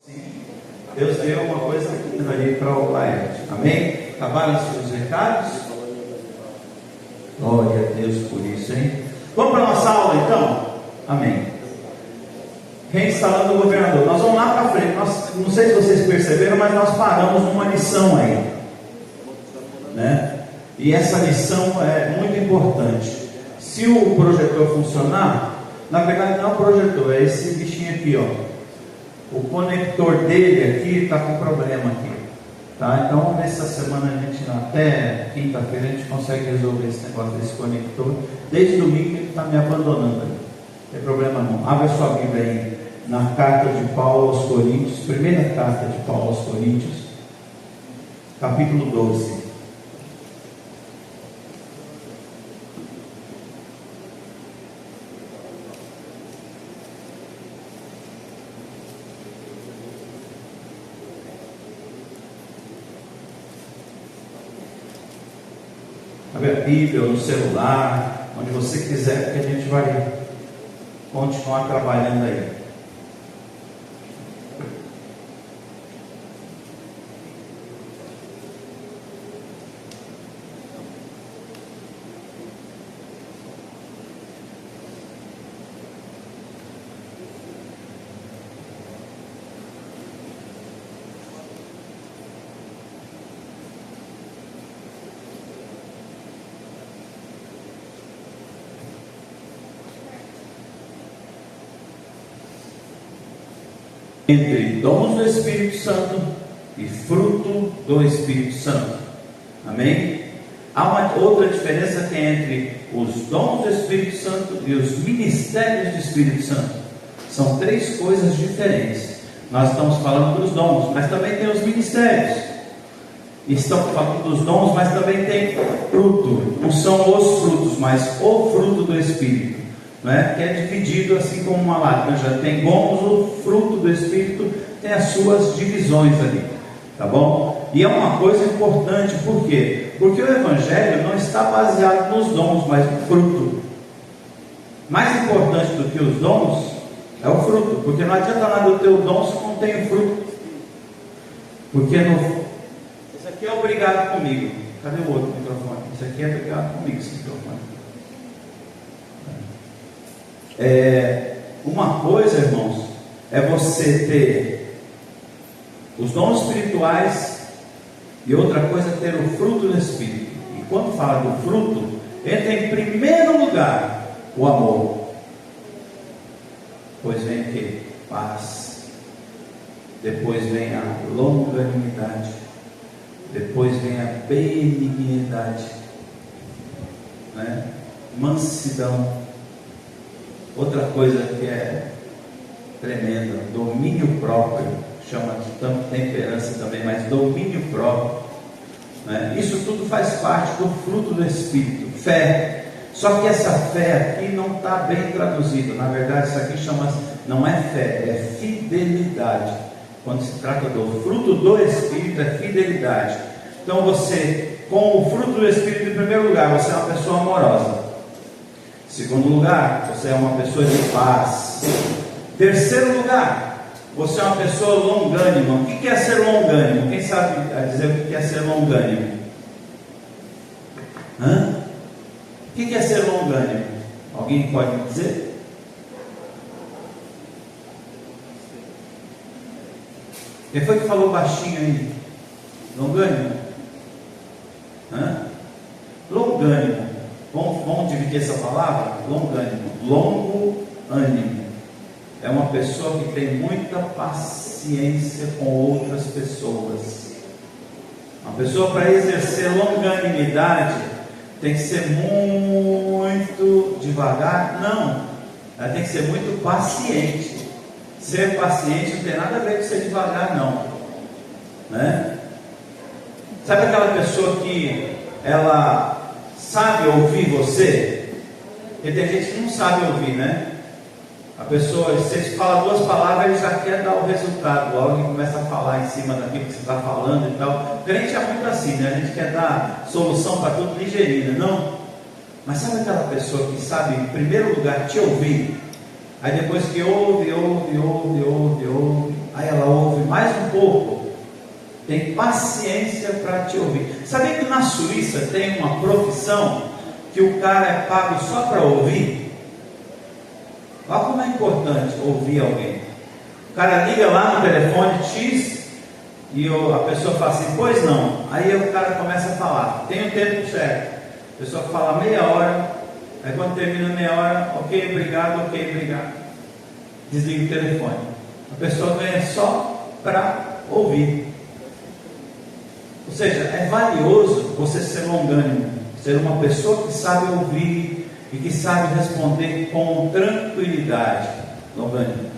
Deus deu uma coisa ali para o Laerte. Amém? Acabaram os seus recados? Glória a Deus por isso, hein? Vamos para a nossa aula então? Amém. Reinstalando o governador. Nós vamos lá para frente. Não sei se vocês perceberam, mas nós paramos numa lição aí, né? E essa lição é muito importante. Se o projetor funcionar, na verdade não é o projetor, é esse bichinho aqui, ó. O conector dele aqui está com problema aqui, tá? Então vamos ver se essa semana a gente, até quinta-feira, a gente consegue resolver esse negócio desse conector. Desde domingo ele está me abandonando aí. Não tem problema não. Abre a sua Bíblia aí na carta de Paulo aos Coríntios, primeira carta de Paulo aos Coríntios, capítulo 12. Abre a Bíblia ou no celular, onde você quiser, porque a gente vai continuar trabalhando aí. Entre dons do Espírito Santo e fruto do Espírito Santo. Amém? Há uma outra diferença que é entre os dons do Espírito Santo e os ministérios do Espírito Santo. São três coisas diferentes. Nós estamos falando dos dons, mas também tem os ministérios. Estamos falando dos dons, mas também tem fruto. Não são os frutos, mas o fruto do Espírito, né? Que é dividido assim como uma laranja tem gomos, o fruto do Espírito tem as suas divisões ali, tá bom? E é uma coisa importante, por quê? Porque o Evangelho não está baseado nos dons, mas no fruto. Mais importante do que os dons é o fruto, porque não adianta nada o teu dom se não tem o fruto. Porque esse aqui é obrigado comigo. Cadê o outro microfone? Esse aqui é obrigado comigo, esse microfone. Uma coisa, irmãos, é você ter os dons espirituais e outra coisa é ter o fruto do Espírito. E quando fala do fruto, entra em primeiro lugar o amor, depois vem o que? Paz, depois vem a longanimidade, depois vem a benignidade, né? Mansidão. Outra coisa que é tremenda, domínio próprio, chama de tanto temperança também, mas domínio próprio, né? Isso tudo faz parte do fruto do Espírito. Fé, só que essa fé aqui não está bem traduzida. Na verdade isso aqui não é fé, é fidelidade. Quando se trata do fruto do Espírito, é fidelidade. Então você, com o fruto do Espírito, em primeiro lugar, você é uma pessoa amorosa. Segundo lugar, você é uma pessoa de paz. Terceiro lugar, você é uma pessoa longânima. O que é ser longânimo? Quem sabe dizer o que é ser longânimo? O que é ser longânimo? Alguém pode me dizer? Quem foi que falou baixinho aí? Longânimo? Longânimo. Vamos dividir essa palavra? Longânimo. Longo ânimo. É uma pessoa que tem muita paciência com outras pessoas. Uma pessoa, para exercer longanimidade, tem que ser muito devagar? Não. Ela tem que ser muito paciente. Ser paciente não tem nada a ver com ser devagar, não, né? Sabe aquela pessoa que ela sabe ouvir você? Porque tem gente que não sabe ouvir, né? A pessoa, se você fala duas palavras, ele já quer dar o resultado logo e começa a falar em cima daquilo que você está falando e tal. O crente é muito assim, né? A gente quer dar solução para tudo ligeirinho, não? Mas sabe aquela pessoa que sabe, em primeiro lugar, te ouvir? Aí depois que ouve, aí ela ouve pouco, tem paciência para te ouvir. Sabia que na Suíça tem uma profissão que o cara é pago só para ouvir? Olha como é importante ouvir alguém. O cara liga lá no telefone X e a pessoa fala assim, pois não. Aí o cara começa a falar, tem o tempo certo. A pessoa fala meia hora, aí quando termina meia hora, ok, obrigado, desliga o telefone. A pessoa ganha só para ouvir. Ou seja, é valioso você ser longânimo, ser uma pessoa que sabe ouvir e que sabe responder com tranquilidade. Longânimo.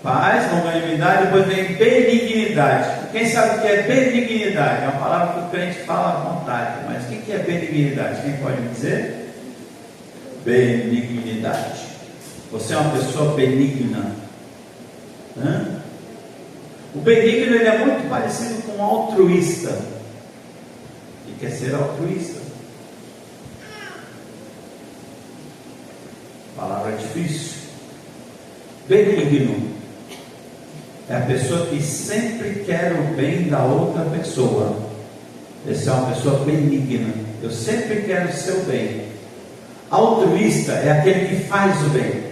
Paz, longanimidade, depois vem benignidade. Quem sabe o que é benignidade? É uma palavra que o crente fala à vontade, mas o que é benignidade? Quem pode me dizer? Benignidade. Você é uma pessoa benigna. O benigno ele é muito parecido com o altruísta. E quer ser altruísta. Palavra difícil. Benigno é a pessoa que sempre quer o bem da outra pessoa. Essa é uma pessoa benigna. Eu sempre quero o seu bem. Altruísta é aquele que faz o bem.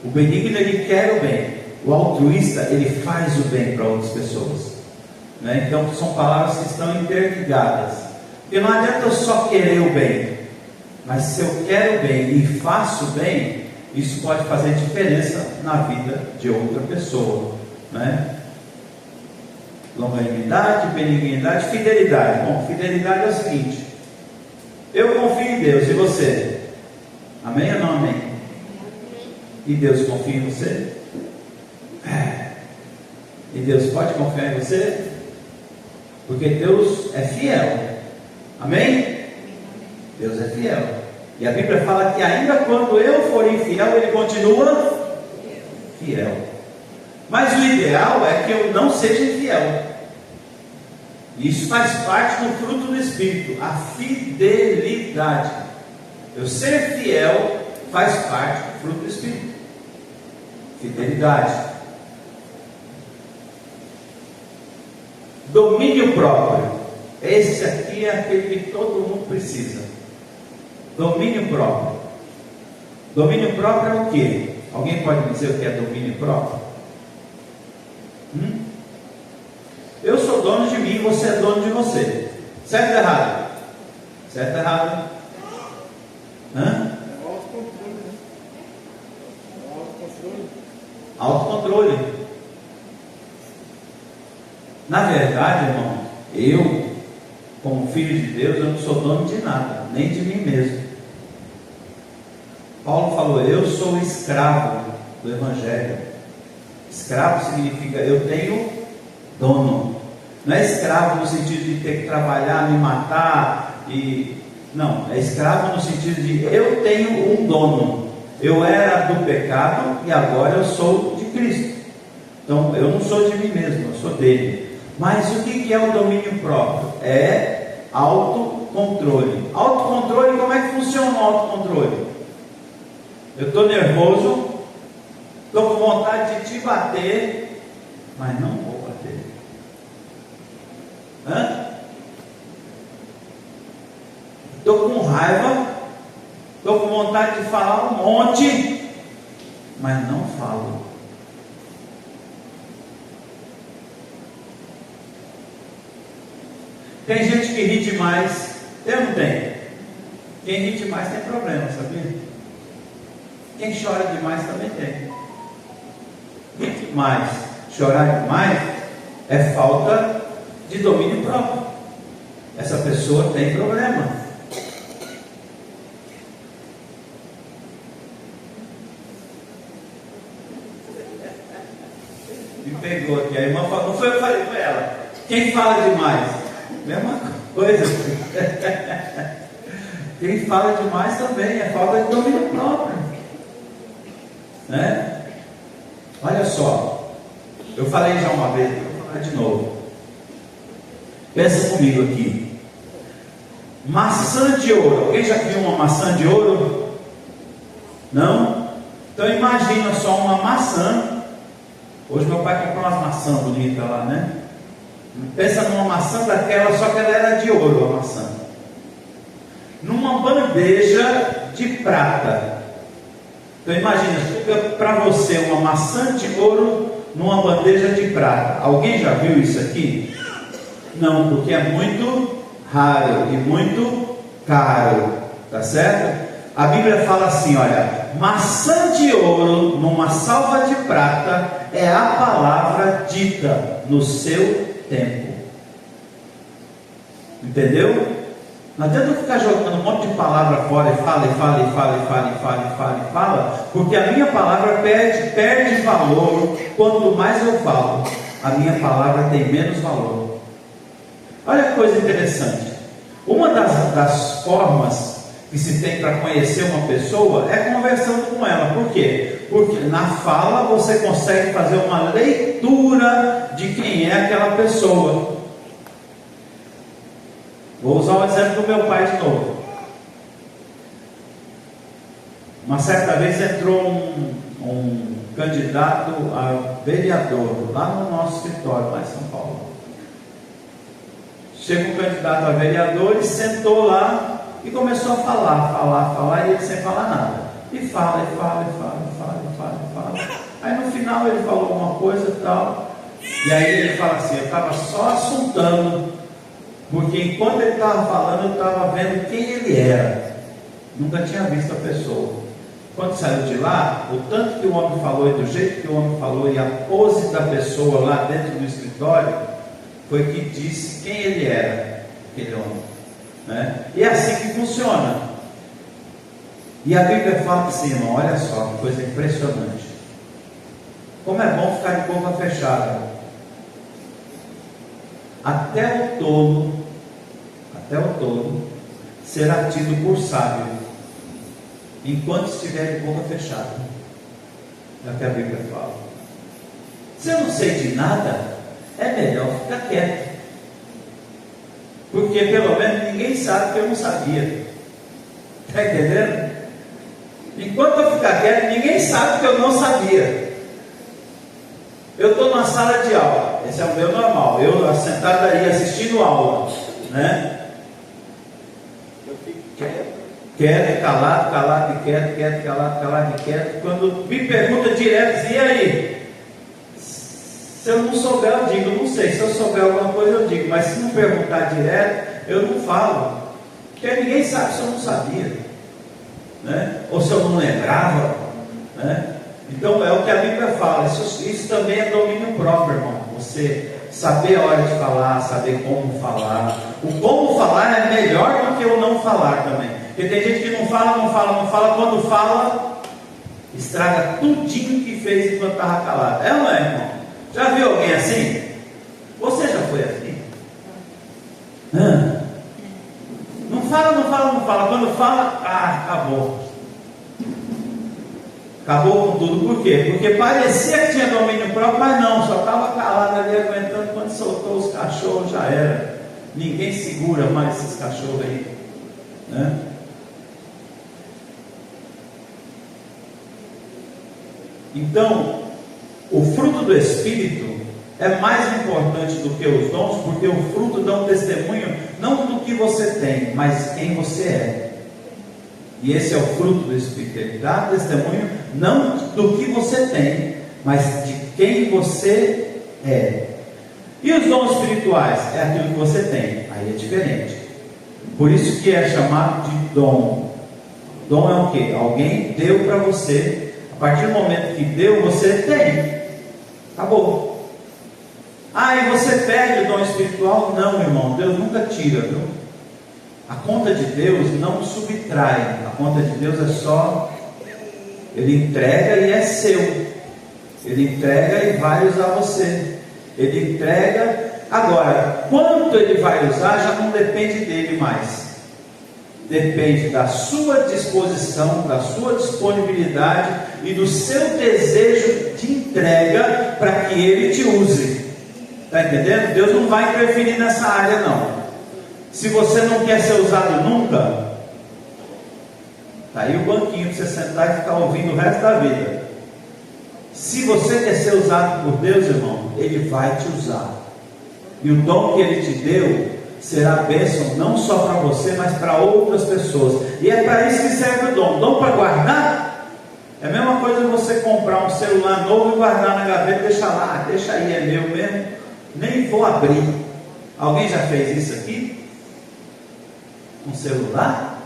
O benigno ele quer o bem. O altruísta ele faz o bem para outras pessoas. Então são palavras que estão interligadas. Porque não adianta eu só querer o bem. Mas se eu quero o bem e faço o bem, isso pode fazer diferença na vida de outra pessoa. Longanimidade, benignidade, fidelidade. Bom, fidelidade é o seguinte: eu confio em Deus, e você? Amém ou não amém? E Deus confia em você? E Deus pode confiar em você? Porque Deus é fiel. Amém? Deus é fiel. E a Bíblia fala que ainda quando eu for infiel, Ele continua fiel. Mas o ideal é que eu não seja infiel. Isso faz parte do fruto do Espírito, a fidelidade. Eu ser fiel faz parte do fruto do Espírito. Fidelidade. Domínio próprio. Esse aqui é aquele que todo mundo precisa. Domínio próprio. Domínio próprio é o quê? Alguém pode me dizer o que é domínio próprio? Eu sou dono de mim, você é dono de você. Certo ou errado? Certo ou errado? Autocontrole. Na verdade, irmão, eu, como filho de Deus, eu não sou dono de nada, nem de mim mesmo. Paulo falou, eu sou escravo do Evangelho. Escravo significa eu tenho dono. Não é escravo no sentido de ter que trabalhar, me matar não, é escravo no sentido de eu tenho um dono. Eu era do pecado e agora eu sou de Cristo. Então eu não sou de mim mesmo, eu sou dele. Mas o que é o domínio próprio? É autocontrole. Autocontrole, como é que funciona o autocontrole? Eu estou nervoso, estou com vontade de te bater, mas não vou bater. Estou com raiva, estou com vontade de falar um monte, mas não falo. Tem gente que ri demais. Eu não tenho. Quem ri demais tem problema, sabia? Quem chora demais também tem. Rir demais, chorar demais é falta de domínio próprio. Essa pessoa tem problema. Me pegou aqui. A irmã falou, não foi eu que falei para ela. Quem fala demais? Mesma coisa. Quem fala demais também é falta de domínio próprio. Olha só, eu falei já uma vez, vou falar de novo. Pensa comigo aqui. Maçã de ouro. Alguém já viu uma maçã de ouro? Não? Então imagina só uma maçã Hoje meu pai comprou umas maçãs bonitas lá, né? Pensa numa maçã daquela, só que ela era de ouro, a maçã. Numa bandeja de prata. Então imagina, chega para você uma maçã de ouro numa bandeja de prata. Alguém já viu isso aqui? Não, porque é muito raro e muito caro, tá certo? A Bíblia fala assim, olha, maçã de ouro numa salva de prata é a palavra dita no seu tempo. Entendeu? Não adianta eu ficar jogando um monte de palavra fora e fala, porque a minha palavra perde valor. Quanto mais eu falo, a minha palavra tem menos valor. Olha que coisa interessante. Uma das formas que se tem para conhecer uma pessoa é conversando com ela. Por quê? Porque na fala você consegue fazer uma leitura de quem é aquela pessoa. Vou usar o exemplo do meu pai de novo. Uma certa vez entrou um candidato a vereador lá no nosso escritório, lá em São Paulo. Chega um candidato a vereador e sentou lá e começou a falar, e ele sem falar nada. E fala. Aí no final ele falou alguma coisa e tal. E aí ele fala assim, eu estava só assuntando. Porque enquanto ele estava falando, eu estava vendo quem ele era. Nunca tinha visto a pessoa. Quando saiu de lá, o tanto que o homem falou e do jeito que o homem falou e a pose da pessoa lá dentro do escritório, foi que disse quem ele era, aquele homem, né? E é assim que funciona. E a Bíblia fala assim, irmão, olha só, que coisa impressionante. Como é bom ficar de boca fechada. Até o tolo será tido por sábio, enquanto estiver de boca fechada. É o que a Bíblia fala. Se eu não sei de nada, é melhor ficar quieto, porque pelo menos ninguém sabe que eu não sabia. Está entendendo? Enquanto eu ficar quieto, ninguém sabe que eu não sabia. Eu estou na sala de aula, esse é o meu normal, eu sentado aí assistindo aula, né? Eu fico quieto, calado e quieto, calado e quieto. Quando me pergunta direto, e aí? Se eu não souber, eu digo, não sei. Se eu souber alguma coisa, eu digo, mas se não perguntar direto, eu não falo, porque ninguém sabe se eu não sabia, né? Ou se eu não lembrava, né? Então é o que a Bíblia fala, isso também é domínio próprio, irmão. Você saber a hora de falar, saber como falar. O como falar é melhor do que o não falar também. Porque tem gente que não fala, quando fala, estraga tudinho que fez enquanto estava calado. É ou não é, irmão? Já viu alguém assim? Você já foi assim? Não fala. Quando fala, acabou. Acabou com tudo, por quê? Porque parecia que tinha domínio próprio, mas não, só estava calado ali aguentando. Quando soltou os cachorros, já era. Ninguém segura mais esses cachorros aí, né? Então, o fruto do Espírito é mais importante do que os dons, porque o fruto dá um testemunho não do que você tem, mas quem você é. E esse é o fruto do Espírito. Ele dá testemunho não do que você tem, mas de quem você é. E os dons espirituais? É aquilo que você tem. Aí é diferente. Por isso que é chamado de dom. Dom é o quê? Alguém deu para você. A partir do momento que deu, você tem. Acabou. E você perde o dom espiritual? Não, irmão. Deus nunca tira, viu? A conta de Deus não subtrai. A conta de Deus é só, Ele entrega e é seu. Ele entrega e vai usar você. Ele entrega. Agora, quanto Ele vai usar já não depende dele mais. Depende da sua disposição, da sua disponibilidade e do seu desejo de entrega para que Ele te use. Está entendendo? Deus não vai interferir nessa área, não. Se você não quer ser usado nunca, está aí o banquinho para você sentar e ficar ouvindo o resto da vida. Se você quer ser usado por Deus, irmão, Ele vai te usar. E o dom que Ele te deu será bênção não só para você, mas para outras pessoas. E é para isso que serve o dom. Dom para guardar? É a mesma coisa que você comprar um celular novo e guardar na gaveta e deixar lá. Deixa aí, é meu mesmo. Nem vou abrir. Alguém já fez isso aqui? Um celular?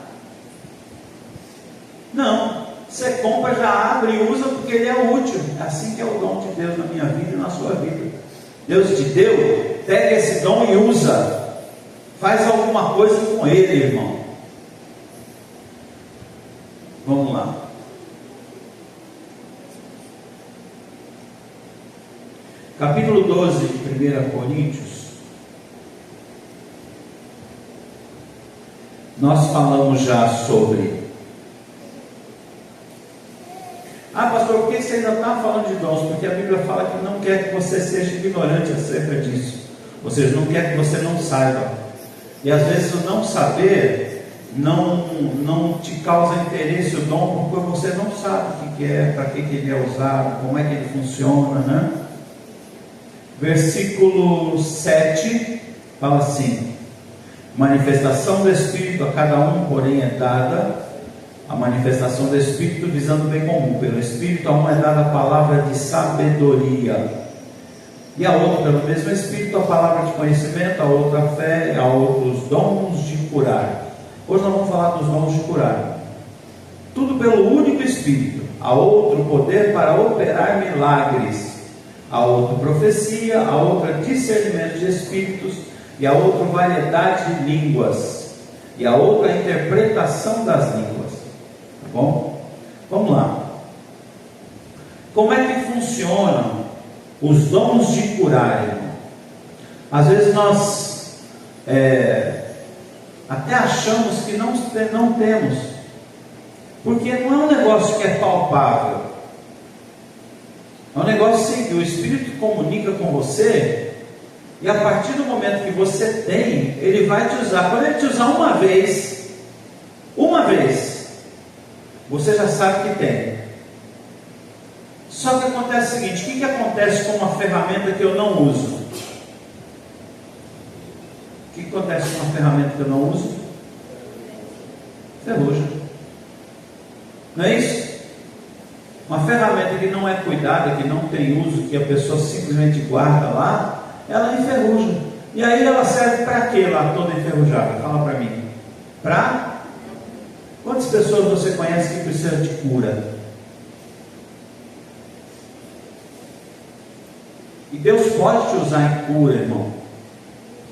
Não. Você compra, já abre e usa porque ele é útil. É assim que é o dom de Deus na minha vida e na sua vida. Deus te deu, pega esse dom e usa. Faz alguma coisa com ele, irmão. Vamos lá. Capítulo 12 de 1 Coríntios. Nós falamos já sobre... pastor, por que você ainda está falando de dons? Porque a Bíblia fala que não quer que você seja ignorante acerca disso. Ou seja, não quer que você não saiba. E às vezes o não saber não te causa interesse o dom, porque você não sabe o que é, para que ele é usado, como é que ele funciona, né? Versículo 7 fala assim: manifestação do Espírito a cada um, porém, é dada a manifestação do Espírito visando o bem comum. Pelo Espírito a um é dada a palavra de sabedoria, e a outro, pelo mesmo Espírito, a palavra de conhecimento, a outra a fé, a outro os dons de curar. Hoje nós vamos falar dos dons de curar. Tudo pelo único Espírito. A outro poder para operar milagres, a outro profecia, a outra discernimento de espíritos, e a outra variedade de línguas, e a outra interpretação das línguas. Tá bom? Vamos lá. Como é que funcionam os dons de curar, irmão? Às vezes nós até achamos que não temos, porque não é um negócio que é palpável. É um negócio assim, que o Espírito comunica com você, e a partir do momento que você tem, Ele vai te usar. Quando Ele te usar uma vez, você já sabe que tem. Só que acontece o seguinte: o que acontece com uma ferramenta que eu não uso? O que acontece com uma ferramenta que eu não uso? Ferruja. Não é isso? Uma ferramenta que não é cuidada, que não tem uso, que a pessoa simplesmente guarda lá, ela enferruja. E aí ela serve para quê lá, toda enferrujada? Fala para mim. Quantas pessoas você conhece que precisam de cura? E Deus pode te usar em cura, irmão.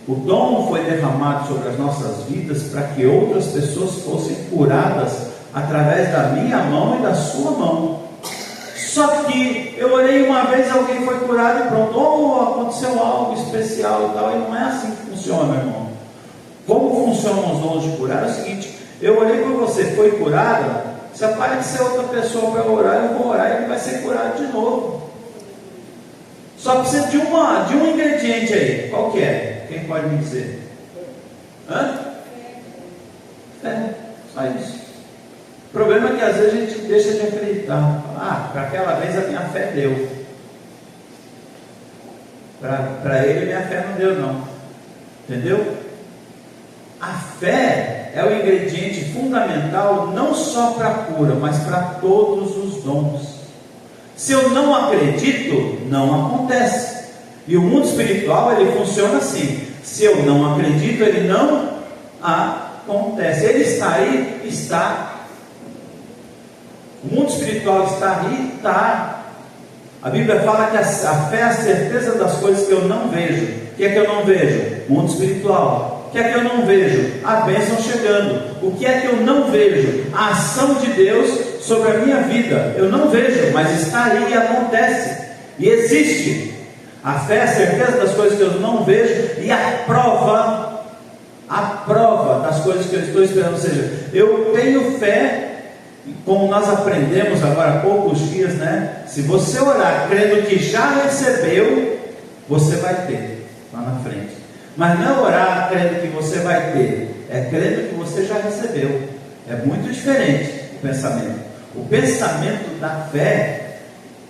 O dom foi derramado sobre as nossas vidas para que outras pessoas fossem curadas através da minha mão e da sua mão. Só que eu orei uma vez, alguém foi curado e pronto. Ou aconteceu algo especial e tal. E não é assim que funciona, irmão. Como funcionam os dons de curar? É o seguinte: eu orei por você, foi curada. Se aparecer outra pessoa para orar, eu vou orar e ele vai ser curado de novo. Só precisa de um ingrediente aí. Qual que é? Quem pode me dizer? Fé. Só isso. O problema é que às vezes a gente deixa de acreditar. Para aquela vez a minha fé deu. Para ele minha fé não deu não. Entendeu? A fé é o ingrediente fundamental não só para a cura, mas para todos os dons. Se eu não acredito, não acontece. E o mundo espiritual, ele funciona assim: se eu não acredito, ele não acontece. Ele está aí? Está. O mundo espiritual está aí? Está. A Bíblia fala que a fé é a certeza das coisas que eu não vejo. O que é que eu não vejo? Mundo espiritual. O que é que eu não vejo? A bênção chegando. O que é que eu não vejo? A ação de Deus sobre a minha vida. Eu não vejo, mas está aí e acontece. E existe. A fé é a certeza das coisas que eu não vejo e a prova das coisas que eu estou esperando. Ou seja, eu tenho fé, como nós aprendemos agora há poucos dias, né? Se você orar crendo que já recebeu, você vai ter lá na frente. Mas não é orar crendo que você vai ter, é crendo que você já recebeu. É muito diferente o pensamento. O pensamento da fé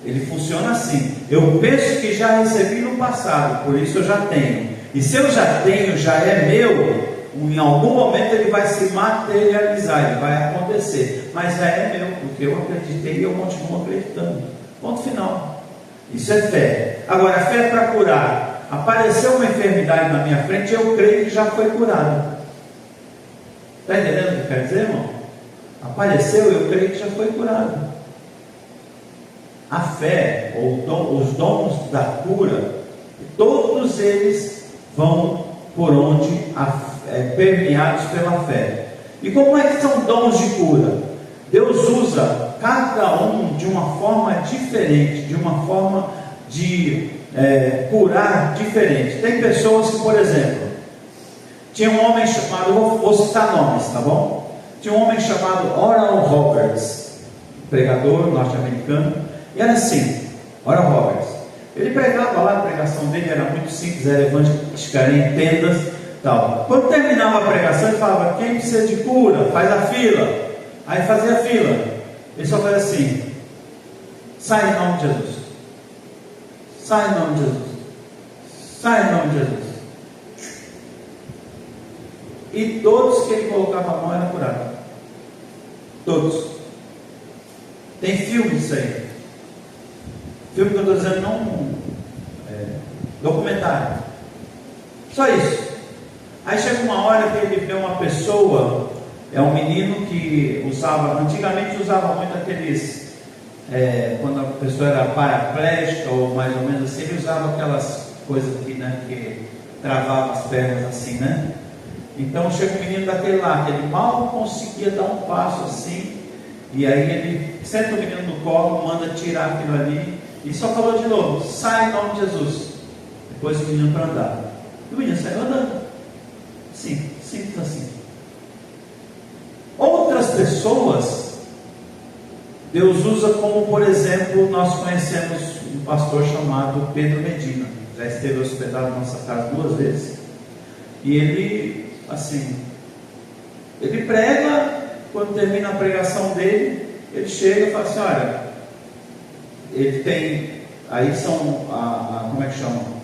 Ele funciona assim: eu penso que já recebi no passado, por isso eu já tenho. E se eu já tenho, já é meu, em algum momento ele vai se materializar, ele vai acontecer. Mas já é meu, porque eu acreditei e eu continuo acreditando. Ponto final. Isso é fé. Agora, a fé é para curar. Apareceu uma enfermidade na minha frente, eu creio que já foi curado. Está entendendo o que quer dizer, irmão? Apareceu, eu creio que já foi curado. A fé, ou os dons da cura, todos eles vão por onde permeados pela fé. E como é que são dons de cura? Deus usa cada um de uma forma diferente, de uma forma de curar diferente. Tem pessoas que, por exemplo, tinha um homem chamado, vou citar nomes, tá bom? Tinha um homem chamado Oral Roberts, pregador norte-americano. E era assim, Oral Roberts, ele pregava lá, a pregação dele era muito simples, era evangelística em tendas, tal. Quando terminava a pregação, ele falava: quem precisa de cura, faz a fila. Aí fazia a fila, ele só fazia assim: sai em nome de Jesus, sai em nome de Jesus, sai em nome de Jesus. E todos que ele colocava a mão eram curados, todos. Tem filme disso aí. Filme que eu estou dizendo, não documentário. Só isso. Aí chega uma hora que ele vê uma pessoa, é um menino que usava, antigamente usava muito aqueles, quando a pessoa era paraplégica ou mais ou menos assim, ele usava aquelas coisas aqui, né, que travava as pernas assim, né? Então chega um menino daquele lá, que ele mal conseguia dar um passo assim, e aí ele senta o menino no colo, manda tirar aquilo ali, e só falou de novo: sai em nome de Jesus. Depois o menino para andar. E o menino saiu andando. Sim, simples assim. Outras pessoas, Deus usa como, por exemplo, nós conhecemos um pastor chamado Pedro Medina. Já esteve hospedado na nossa casa 2 vezes. E ele, assim, ele prega, quando termina a pregação dele, ele chega e fala assim: olha, ele tem, aí são, como é que chama?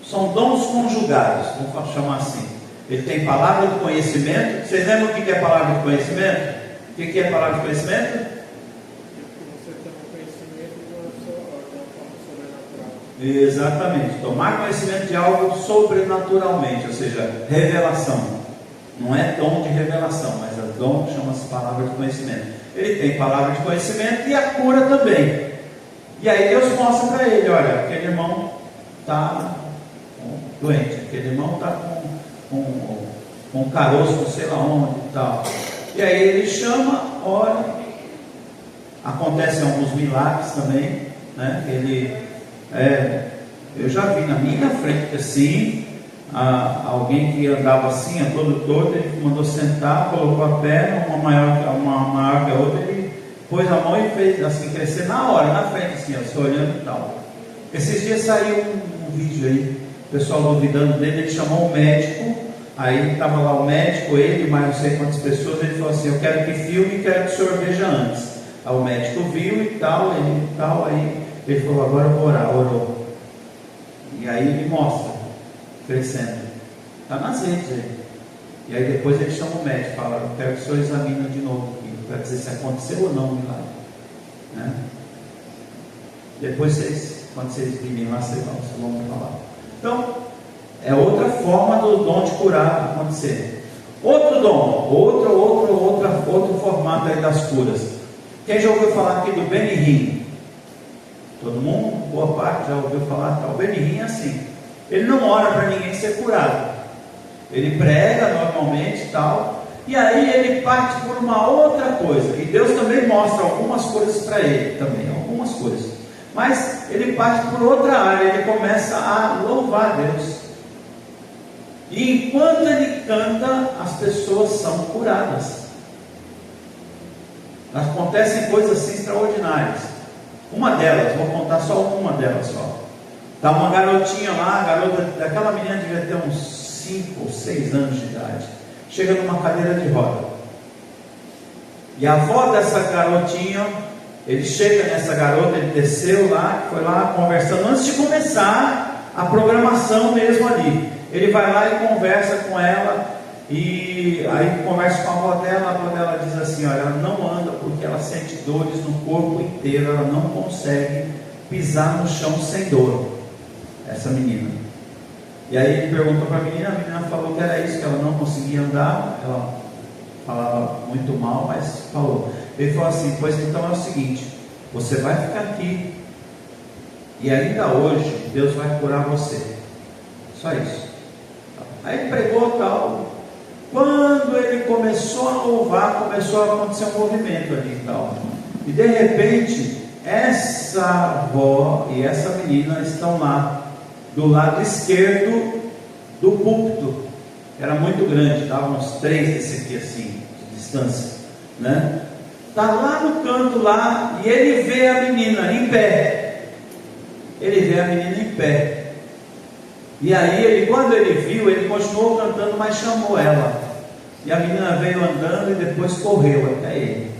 São dons conjugados, vamos chamar assim. Ele tem palavra de conhecimento. Vocês lembram o que é palavra de conhecimento? O que é palavra de conhecimento? Você tem um conhecimento de uma forma sobrenatural. Exatamente, tomar conhecimento de algo sobrenaturalmente, ou seja, revelação. Não é dom de revelação, mas é dom, chama-se palavra de conhecimento. Ele tem palavra de conhecimento e a cura também. E aí Deus mostra para ele: olha, aquele irmão está doente, aquele irmão está com caroço, não sei lá onde e tal. E aí ele chama, ora, acontecem alguns milagres também, né? Eu já vi na minha frente assim, alguém que andava assim, todo torto, ele mandou sentar, colocou a perna, uma maior que a outra, ele pôs a mão e fez assim crescer na hora, na frente assim, eu estou olhando e tal. Esses dias saiu um vídeo aí, o pessoal duvidando dele, ele chamou um médico, aí estava lá o médico, ele, mais não sei quantas pessoas, ele falou assim: eu quero que filme e quero que o senhor veja antes. Aí o médico viu e tal, aí ele falou: agora eu vou orar, orou. E aí ele mostra, crescendo. Está nas redes aí. E aí depois ele chama o médico e fala: eu quero que o senhor examine de novo aqui, para dizer se aconteceu ou não o milagre. Né? Depois quando vocês virem lá, vocês vão falar. Então, é outra forma do dom de curar acontecer. Outro dom, outro formato aí das curas. Quem já ouviu falar aqui do Benny Hinn? Todo mundo, boa parte já ouviu falar. O Benny Hinn é assim: ele não ora para ninguém ser curado, ele prega normalmente e tal, e aí ele parte por uma outra coisa, e Deus também mostra algumas coisas para ele também, algumas coisas, mas ele parte por outra área, ele começa a louvar a Deus, e enquanto ele canta, as pessoas são curadas. Acontecem coisas assim extraordinárias. Uma delas, vou contar só uma delas só. Está uma garotinha lá, a garota daquela menina devia ter uns 5 ou 6 anos de idade. Chega numa cadeira de roda. E a avó dessa garotinha, ele chega nessa garota, ele desceu lá, foi lá conversando, antes de começar a programação mesmo ali. Ele vai lá e conversa com ela, e aí conversa com a avó dela diz assim, olha, ela não anda porque ela sente dores no corpo inteiro, ela não consegue pisar no chão sem dor, essa menina. E aí ele perguntou para a menina falou que era isso, que ela não conseguia andar, ela falava muito mal, mas falou. Ele falou assim, pois então é o seguinte, você vai ficar aqui, e ainda hoje Deus vai curar você, só isso. Aí ele pregou tal. Quando ele começou a louvar, começou a acontecer um movimento ali e tal. E de repente, essa avó e essa menina estão lá, do lado esquerdo do púlpito. Era muito grande, dava uns 3 desse aqui assim, de distância, né? Está lá no canto lá, e ele vê a menina em pé. Ele vê a menina em pé. E aí, quando ele viu, ele continuou cantando, mas chamou ela. E a menina veio andando e depois correu até ele.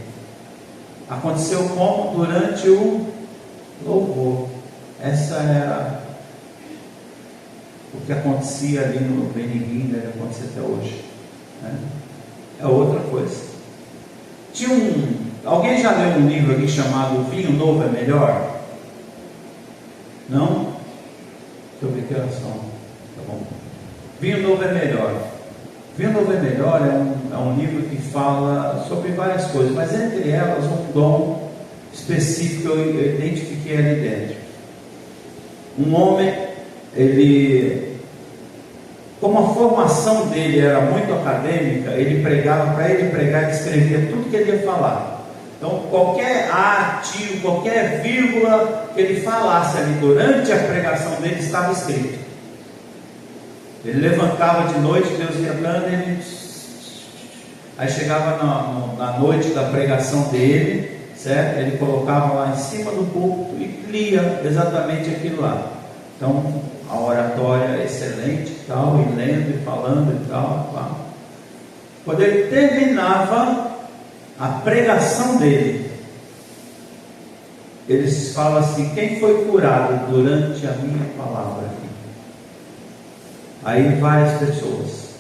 Aconteceu como? Durante o louvor. Essa era o que acontecia ali no Benignim, deve acontecer até hoje, né? É outra coisa. Alguém já leu um livro aqui chamado Vinho Novo é Melhor? Não? Deixa eu ver que oração. Tá bom. Vinho Novo é Melhor. Vinho Novo é Melhor é um livro que fala sobre várias coisas, mas entre elas um dom específico eu identifiquei ali dentro. Um homem, como a formação dele era muito acadêmica, ele pregava, para ele pregar, ele escrevia tudo que ele ia falar. Então, qualquer artigo, qualquer vírgula que ele falasse ali durante a pregação dele estava escrito. Ele levantava de noite, Deus ia dando, aí chegava na noite da pregação dele, certo? Ele colocava lá em cima do púlpito e lia exatamente aquilo lá. Então, a oratória é excelente e tal, e lendo e falando e tal. Quando ele terminava a pregação dele, eles falam assim: quem foi curado durante a minha palavra aqui? Aí várias pessoas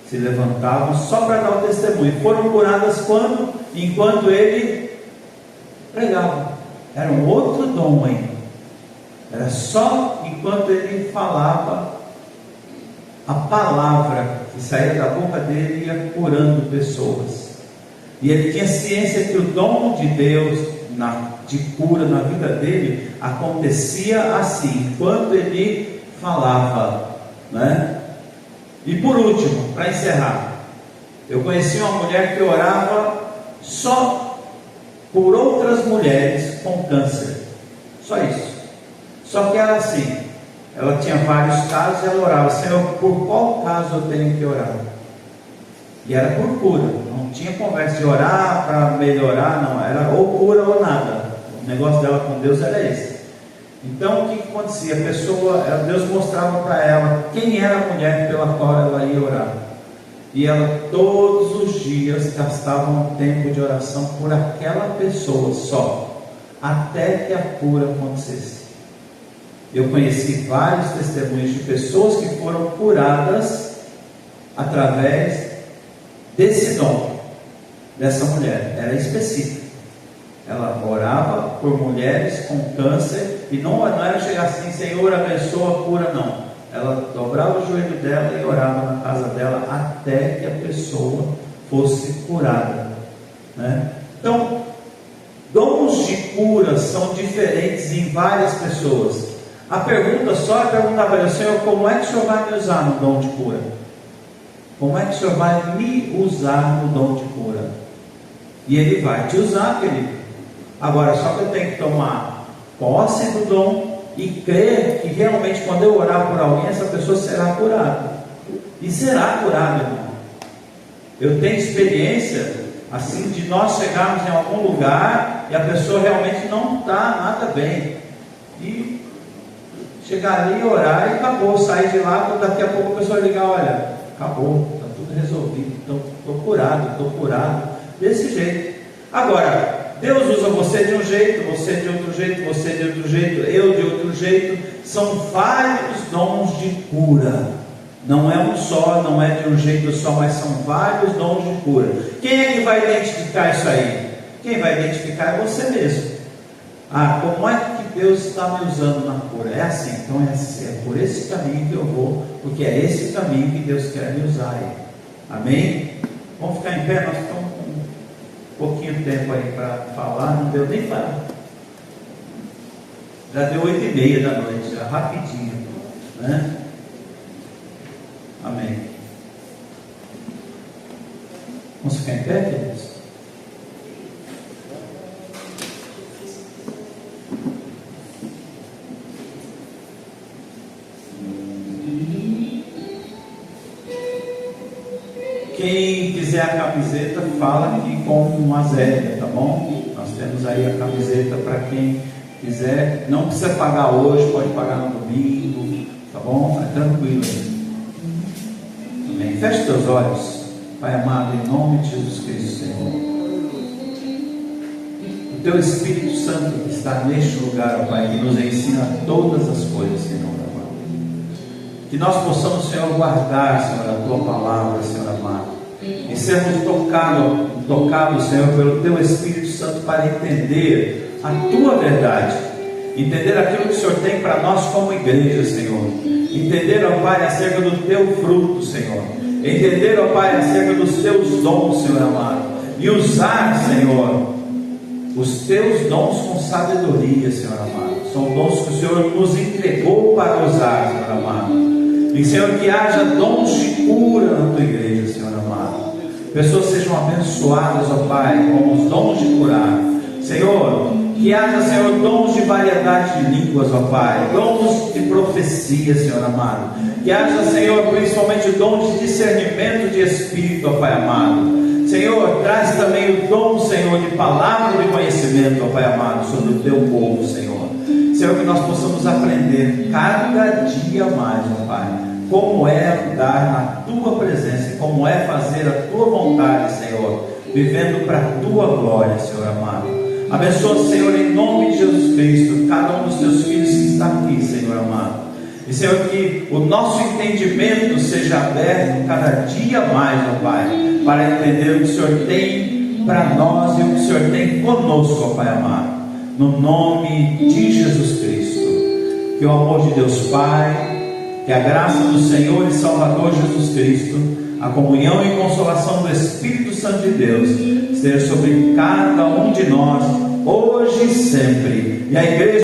se levantavam só para dar o testemunho. Foram curadas quando? Enquanto ele pregava. Era um outro dom ainda. Era só enquanto ele falava, a palavra que saía da boca dele ia curando pessoas. E ele tinha ciência que o dom de Deus de cura na vida dele acontecia assim, enquanto ele falava, né? E por último, para encerrar, eu conheci uma mulher que orava só por outras mulheres com câncer, só isso. Só que era assim, ela tinha vários casos e ela orava: Senhor, por qual caso eu tenho que orar? E era por cura, não tinha conversa de orar para melhorar, não, era ou cura ou nada. O negócio dela com Deus era esse. Então o que acontecia? Deus mostrava para ela quem era a mulher pela qual ela ia orar, e ela todos os dias gastava um tempo de oração por aquela pessoa só, até que a cura acontecesse. Eu conheci vários testemunhos de pessoas que foram curadas através desse dom dessa mulher. Era específico. Ela orava por mulheres com câncer, e não era chegar assim: Senhor, abençoa a cura, não. Ela dobrava o joelho dela e orava na casa dela até que a pessoa fosse curada, né? Então, dons de cura são diferentes em várias pessoas. A pergunta só é perguntar para ele: Senhor, como é que o Senhor vai me usar no dom de cura? Como é que o Senhor vai me usar no dom de cura? E Ele vai te usar, querido. Agora, só que eu tenho que tomar posse do dom e crer que realmente, quando eu orar por alguém, essa pessoa será curada. E será curada, irmão. Eu tenho experiência assim de nós chegarmos em algum lugar e a pessoa realmente não está nada bem, e chegar ali, orar e acabou, sair de lá, quando daqui a pouco a pessoa ligar: olha, acabou, está tudo resolvido, estou curado, desse jeito. Agora, Deus usa você de um jeito, você de outro jeito, você de outro jeito, eu de outro jeito. São vários dons de cura. Não é um só, não é de um jeito só, mas são vários dons de cura. Quem é que vai identificar isso aí? Quem vai identificar é você mesmo. Ah, como é que Deus está me usando na cura? É assim, então é por esse caminho que eu vou, porque é esse caminho que Deus quer me usar aí. Amém? Vamos ficar em pé, nós ficamos com um pouquinho de tempo aí para falar, não deu nem para. Já deu 8h30 da noite, já rapidinho, né? Amém. Vamos ficar em pé, queridos? Quem quiser a camiseta, fala aqui com uma Zélia, tá bom? Nós temos aí a camiseta para quem quiser. Não precisa pagar hoje, pode pagar no domingo, tá bom? É tranquilo. Amém. Feche teus olhos, Pai amado, em nome de Jesus Cristo, Senhor. O Teu Espírito Santo que está neste lugar, ó Pai, que nos ensina todas as coisas, Senhor amado. Que nós possamos, Senhor, guardar, Senhor, a Tua palavra, Senhor amado, e sermos tocados, Senhor, pelo Teu Espírito Santo para entender a Tua verdade, entender aquilo que o Senhor tem para nós como igreja, Senhor, entender, ó Pai, acerca do Teu fruto, Senhor, entender, ó Pai, acerca dos Teus dons, Senhor amado, e usar, Senhor, os Teus dons com sabedoria, Senhor amado. São dons que o Senhor nos entregou para usar, Senhor amado. E, Senhor, que haja dons de cura na Tua igreja, Senhor amado. Pessoas sejam abençoadas, ó Pai, com os dons de curar. Senhor, que haja, Senhor, dons de variedade de línguas, ó Pai, dons de profecia, Senhor amado. Que haja, Senhor, principalmente dons de discernimento de espírito, ó Pai amado. Senhor, traz também o dom, Senhor, de palavra de conhecimento, ó Pai amado, sobre o Teu povo, Senhor. Senhor, que nós possamos aprender cada dia mais, ó Pai, como é andar na Tua presença, como é fazer a Tua vontade, Senhor, vivendo para a Tua glória, Senhor amado. Abençoa, Senhor, em nome de Jesus Cristo, cada um dos Teus filhos que está aqui, Senhor amado. E, Senhor, que o nosso entendimento seja aberto cada dia mais, ó Pai, para entender o que o Senhor tem para nós e o que o Senhor tem conosco, ó Pai amado. No nome de Jesus Cristo, que o amor de Deus Pai, que a graça do Senhor e Salvador Jesus Cristo, a comunhão e consolação do Espírito Santo de Deus esteja sobre cada um de nós, hoje e sempre. E a igreja